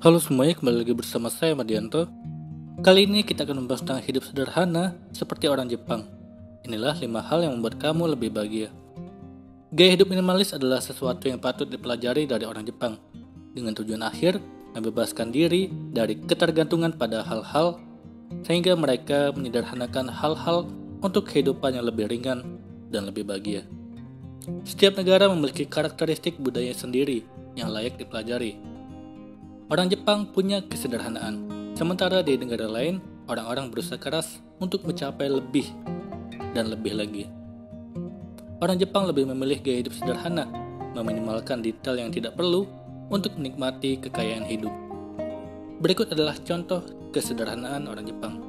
Halo semuanya, kembali lagi bersama saya Madianto. Kali ini kita akan membahas tentang hidup sederhana seperti orang Jepang. Inilah 5 hal yang membuat kamu lebih bahagia. Gaya hidup minimalis adalah sesuatu yang patut dipelajari dari orang Jepang, dengan tujuan akhir membebaskan diri dari ketergantungan pada hal-hal, sehingga mereka menyederhanakan hal-hal untuk kehidupan yang lebih ringan dan lebih bahagia. Setiap negara memiliki karakteristik budaya sendiri yang layak dipelajari. Orang Jepang punya kesederhanaan, sementara di negara lain, orang-orang berusaha keras untuk mencapai lebih dan lebih lagi. Orang Jepang lebih memilih gaya hidup sederhana, meminimalkan detail yang tidak perlu untuk menikmati kekayaan hidup. Berikut adalah contoh kesederhanaan orang Jepang.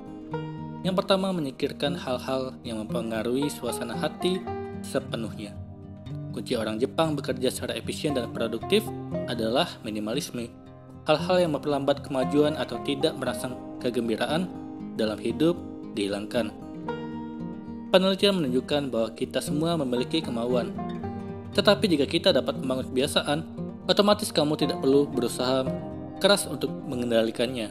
Yang pertama, menyingkirkan hal-hal yang mempengaruhi suasana hati sepenuhnya. Kunci orang Jepang bekerja secara efisien dan produktif adalah minimalisme. Hal-hal yang memperlambat kemajuan atau tidak merasakan kegembiraan dalam hidup dihilangkan. Penelitian menunjukkan bahwa kita semua memiliki kemauan. Tetapi jika kita dapat membangun kebiasaan, otomatis kamu tidak perlu berusaha keras untuk mengendalikannya.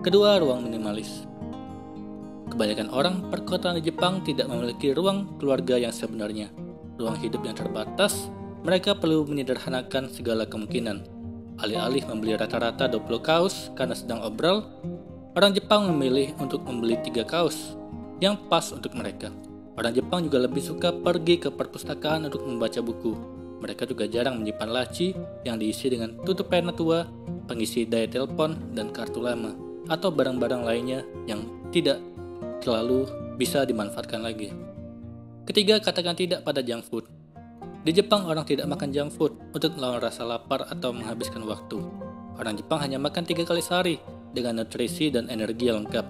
Kedua, ruang minimalis. Kebanyakan orang perkotaan di Jepang tidak memiliki ruang keluarga yang sebenarnya. Ruang hidup yang terbatas, mereka perlu menyederhanakan segala kemungkinan. Alih-alih membeli rata-rata 20 kaos karena sedang obral, orang Jepang memilih untuk membeli 3 kaos yang pas untuk mereka. Orang Jepang juga lebih suka pergi ke perpustakaan untuk membaca buku. Mereka juga jarang menyimpan laci yang diisi dengan tutup pena tua, pengisi daya telepon, dan kartu lama, atau barang-barang lainnya yang tidak selalu bisa dimanfaatkan lagi. Ketiga, katakan tidak pada junk food. Di Jepang, orang tidak makan junk food untuk melawan rasa lapar atau menghabiskan waktu. Orang Jepang hanya makan 3 kali sehari dengan nutrisi dan energi yang lengkap.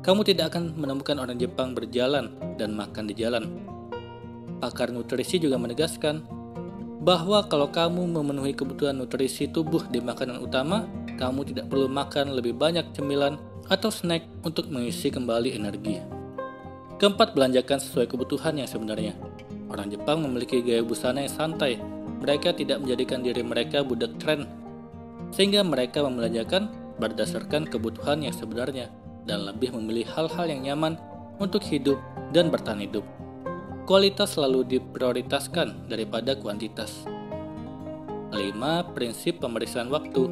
Kamu tidak akan menemukan orang Jepang berjalan dan makan di jalan. Pakar nutrisi juga menegaskan bahwa kalau kamu memenuhi kebutuhan nutrisi tubuh di makanan utama, kamu tidak perlu makan lebih banyak cemilan atau snack untuk mengisi kembali energi. Keempat, belanjakan sesuai kebutuhan yang sebenarnya. Orang Jepang memiliki gaya busana yang santai. Mereka tidak menjadikan diri mereka budak tren, sehingga mereka membelanjakan berdasarkan kebutuhan yang sebenarnya dan lebih memilih hal-hal yang nyaman untuk hidup dan bertahan hidup. Kualitas selalu diprioritaskan daripada kuantitas. 5. Prinsip pemeriksaan waktu.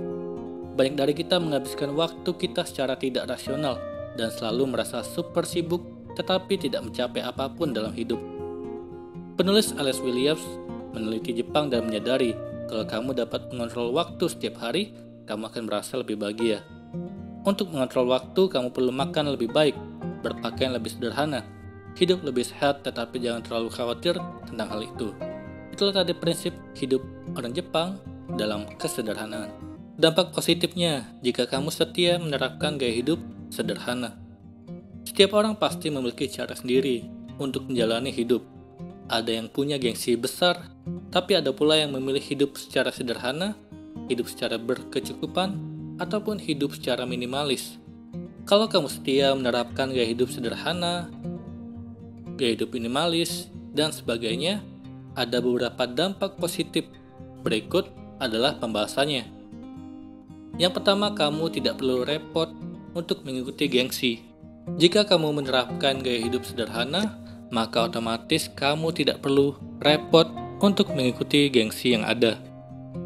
Banyak dari kita menghabiskan waktu kita secara tidak rasional dan selalu merasa super sibuk tetapi tidak mencapai apapun dalam hidup. Penulis Alex Williams meneliti Jepang dan menyadari kalau kamu dapat mengontrol waktu setiap hari, kamu akan merasa lebih bahagia. Untuk mengontrol waktu, kamu perlu makan lebih baik, berpakaian lebih sederhana, hidup lebih sehat, tetapi jangan terlalu khawatir tentang hal itu. Itulah tadi prinsip hidup orang Jepang dalam kesederhanaan. Dampak positifnya jika kamu setia menerapkan gaya hidup sederhana. Setiap orang pasti memiliki cara sendiri untuk menjalani hidup. Ada yang punya gengsi besar, tapi ada pula yang memilih hidup secara sederhana, hidup secara berkecukupan, ataupun hidup secara minimalis. Kalau kamu setia menerapkan gaya hidup sederhana, gaya hidup minimalis, dan sebagainya, ada beberapa dampak positif. Berikut adalah pembahasannya. Yang pertama, kamu tidak perlu repot untuk mengikuti gengsi. Jika kamu menerapkan gaya hidup sederhana, maka otomatis kamu tidak perlu repot untuk mengikuti gengsi yang ada.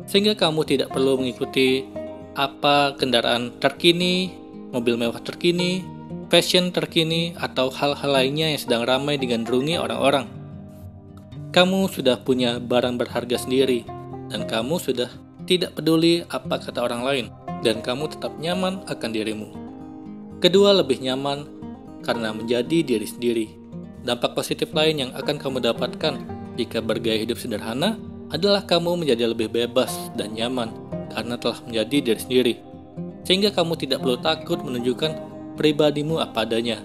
Sehingga kamu tidak perlu mengikuti apa kendaraan terkini, mobil mewah terkini, fashion terkini, atau hal-hal lainnya yang sedang ramai digandrungi orang-orang. Kamu sudah punya barang berharga sendiri, dan kamu sudah tidak peduli apa kata orang lain, dan kamu tetap nyaman akan dirimu. Kedua, lebih nyaman karena menjadi diri sendiri. Dampak positif lain yang akan kamu dapatkan jika bergaya hidup sederhana adalah kamu menjadi lebih bebas dan nyaman karena telah menjadi diri sendiri. Sehingga kamu tidak perlu takut menunjukkan pribadimu apa adanya.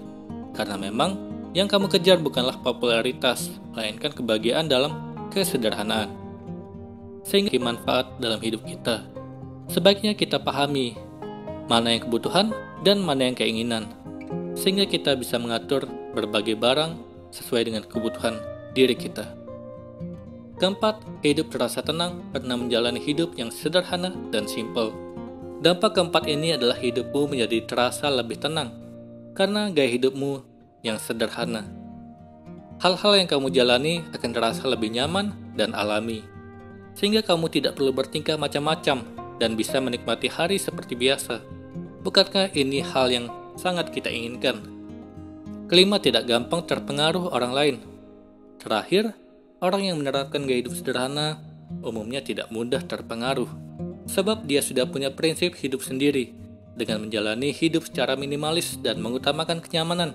Karena memang yang kamu kejar bukanlah popularitas, melainkan kebahagiaan dalam kesederhanaan. Sehingga manfaat dalam hidup kita. Sebaiknya kita pahami mana yang kebutuhan dan mana yang keinginan. Sehingga kita bisa mengatur berbagai barang sesuai dengan kebutuhan diri kita. Keempat, hidup terasa tenang karena menjalani hidup yang sederhana dan simpel. Dampak keempat ini adalah hidupmu menjadi terasa lebih tenang karena gaya hidupmu yang sederhana. Hal-hal yang kamu jalani akan terasa lebih nyaman dan alami, sehingga kamu tidak perlu bertingkah macam-macam dan bisa menikmati hari seperti biasa. Bukankah ini hal yang sangat kita inginkan? Kelima, tidak gampang terpengaruh orang lain. Terakhir, orang yang menerapkan gaya hidup sederhana umumnya tidak mudah terpengaruh, sebab dia sudah punya prinsip hidup sendiri dengan menjalani hidup secara minimalis dan mengutamakan kenyamanan.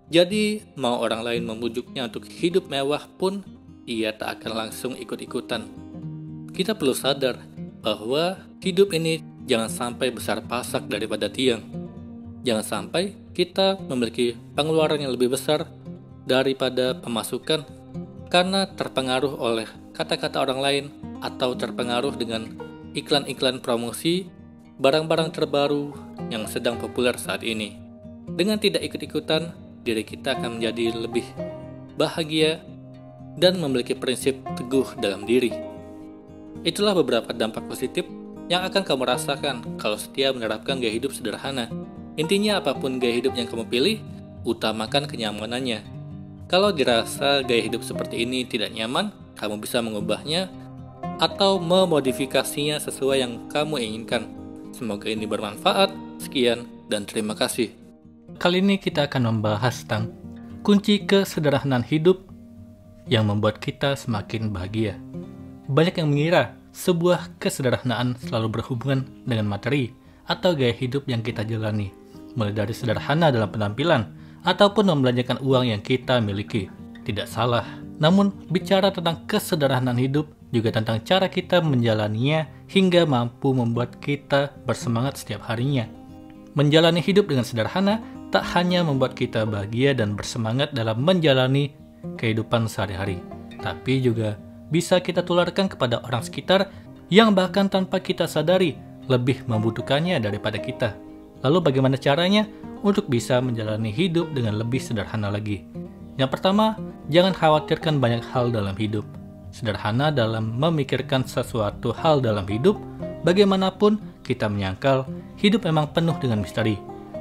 Jadi, mau orang lain membujuknya untuk hidup mewah pun, ia tak akan langsung ikut-ikutan. Kita perlu sadar bahwa hidup ini jangan sampai besar pasak daripada tiang. Jangan sampai kita memiliki pengeluaran yang lebih besar daripada pemasukan karena terpengaruh oleh kata-kata orang lain atau terpengaruh dengan iklan-iklan promosi barang-barang terbaru yang sedang populer saat ini. Dengan tidak ikut-ikutan, diri kita akan menjadi lebih bahagia dan memiliki prinsip teguh dalam diri. Itulah beberapa dampak positif yang akan kamu rasakan kalau setia menerapkan gaya hidup sederhana. Intinya apapun gaya hidup yang kamu pilih, utamakan kenyamanannya. Kalau dirasa gaya hidup seperti ini tidak nyaman, kamu bisa mengubahnya atau memodifikasinya sesuai yang kamu inginkan. Semoga ini bermanfaat. Sekian dan terima kasih. Kali ini kita akan membahas tentang kunci kesederhanaan hidup yang membuat kita semakin bahagia. Banyak yang mengira sebuah kesederhanaan selalu berhubungan dengan materi atau gaya hidup yang kita jalani, mulai dari sederhana dalam penampilan ataupun membelanjakan uang yang kita miliki. Tidak salah, namun bicara tentang kesederhanaan hidup juga tentang cara kita menjalaninya hingga mampu membuat kita bersemangat setiap harinya. Menjalani hidup dengan sederhana tak hanya membuat kita bahagia dan bersemangat dalam menjalani kehidupan sehari-hari, tapi juga bisa kita tularkan kepada orang sekitar yang bahkan tanpa kita sadari lebih membutuhkannya daripada kita. Lalu bagaimana caranya untuk bisa menjalani hidup dengan lebih sederhana lagi? Yang pertama, jangan khawatirkan banyak hal dalam hidup. Sederhana dalam memikirkan sesuatu hal dalam hidup, bagaimanapun kita menyangkal, hidup memang penuh dengan misteri.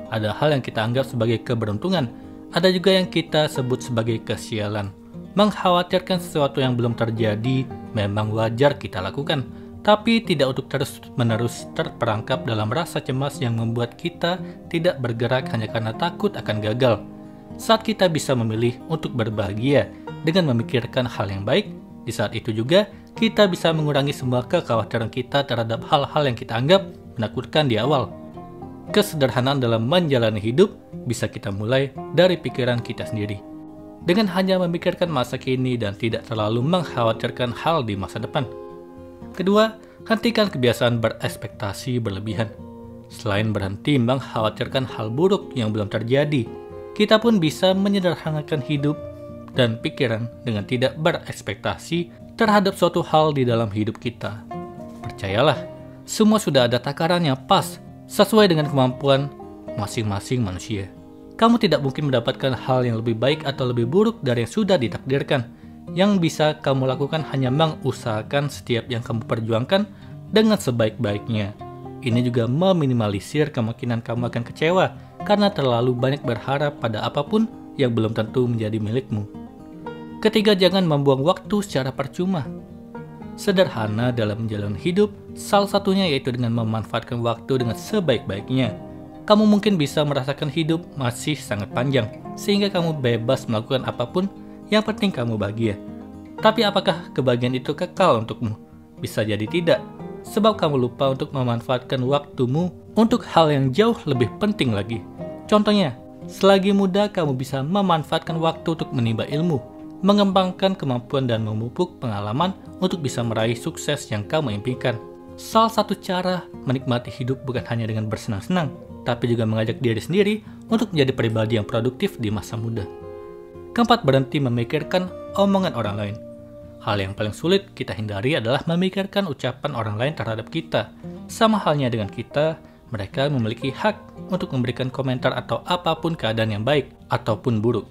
Ada hal yang kita anggap sebagai keberuntungan, ada juga yang kita sebut sebagai kesialan. Mengkhawatirkan sesuatu yang belum terjadi memang wajar kita lakukan, tapi tidak untuk terus-menerus terperangkap dalam rasa cemas yang membuat kita tidak bergerak hanya karena takut akan gagal. Saat kita bisa memilih untuk berbahagia dengan memikirkan hal yang baik, di saat itu juga kita bisa mengurangi semua kekhawatiran kita terhadap hal-hal yang kita anggap menakutkan di awal. Kesederhanaan dalam menjalani hidup bisa kita mulai dari pikiran kita sendiri. Dengan hanya memikirkan masa kini dan tidak terlalu mengkhawatirkan hal di masa depan. Kedua, hentikan kebiasaan berekspektasi berlebihan. Selain berhenti mengkhawatirkan hal buruk yang belum terjadi, kita pun bisa menyederhanakan hidup dan pikiran dengan tidak berekspektasi terhadap suatu hal di dalam hidup kita. Percayalah, semua sudah ada takaran yang pas sesuai dengan kemampuan masing-masing manusia. Kamu tidak mungkin mendapatkan hal yang lebih baik atau lebih buruk dari yang sudah ditakdirkan. Yang bisa kamu lakukan hanya mengusahakan setiap yang kamu perjuangkan dengan sebaik-baiknya. Ini juga meminimalisir kemungkinan kamu akan kecewa karena terlalu banyak berharap pada apapun yang belum tentu menjadi milikmu. Ketiga, jangan membuang waktu secara percuma. Sederhana dalam menjalani hidup, salah satunya yaitu dengan memanfaatkan waktu dengan sebaik-baiknya. Kamu mungkin bisa merasakan hidup masih sangat panjang, sehingga kamu bebas melakukan apapun, yang penting kamu bahagia. Tapi apakah kebahagiaan itu kekal untukmu? Bisa jadi tidak, sebab kamu lupa untuk memanfaatkan waktumu untuk hal yang jauh lebih penting lagi. Contohnya, selagi muda kamu bisa memanfaatkan waktu untuk menimba ilmu, mengembangkan kemampuan dan memupuk pengalaman untuk bisa meraih sukses yang kamu impikan. Salah satu cara menikmati hidup bukan hanya dengan bersenang-senang, tapi juga mengajak diri sendiri untuk menjadi pribadi yang produktif di masa muda. Keempat, berhenti memikirkan omongan orang lain. Hal yang paling sulit kita hindari adalah memikirkan ucapan orang lain terhadap kita. Sama halnya dengan kita, mereka memiliki hak untuk memberikan komentar atau apapun keadaan yang baik ataupun buruk.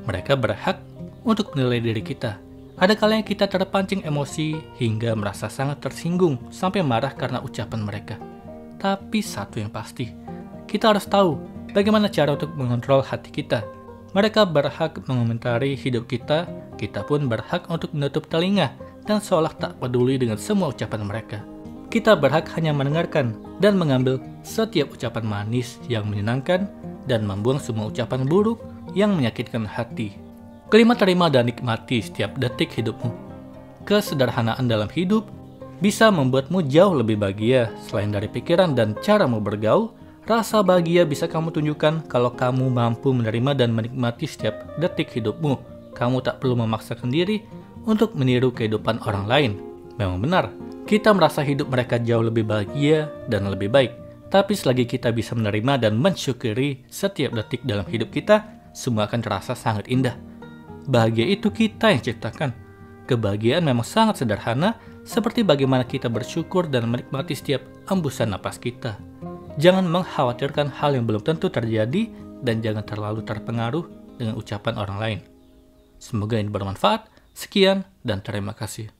Mereka berhak untuk menilai diri kita. Ada kalanya kita terpancing emosi hingga merasa sangat tersinggung sampai marah karena ucapan mereka. Tapi satu yang pasti, kita harus tahu bagaimana cara untuk mengontrol hati kita. Mereka berhak mengomentari hidup kita pun berhak untuk menutup telinga dan seolah tak peduli dengan semua ucapan mereka. Kita berhak hanya mendengarkan dan mengambil setiap ucapan manis yang menyenangkan dan membuang semua ucapan buruk yang menyakitkan hati. Kelima, terima dan nikmati setiap detik hidupmu. Kesederhanaan dalam hidup bisa membuatmu jauh lebih bahagia. Selain dari pikiran dan caramu bergaul, rasa bahagia bisa kamu tunjukkan kalau kamu mampu menerima dan menikmati setiap detik hidupmu. Kamu tak perlu memaksakan diri untuk meniru kehidupan orang lain. Memang benar, kita merasa hidup mereka jauh lebih bahagia dan lebih baik. Tapi selagi kita bisa menerima dan mensyukuri setiap detik dalam hidup kita, semua akan terasa sangat indah. Bahagia itu kita yang ciptakan. Kebahagiaan memang sangat sederhana, seperti bagaimana kita bersyukur dan menikmati setiap embusan napas kita. Jangan mengkhawatirkan hal yang belum tentu terjadi dan jangan terlalu terpengaruh dengan ucapan orang lain. Semoga ini bermanfaat. Sekian dan terima kasih.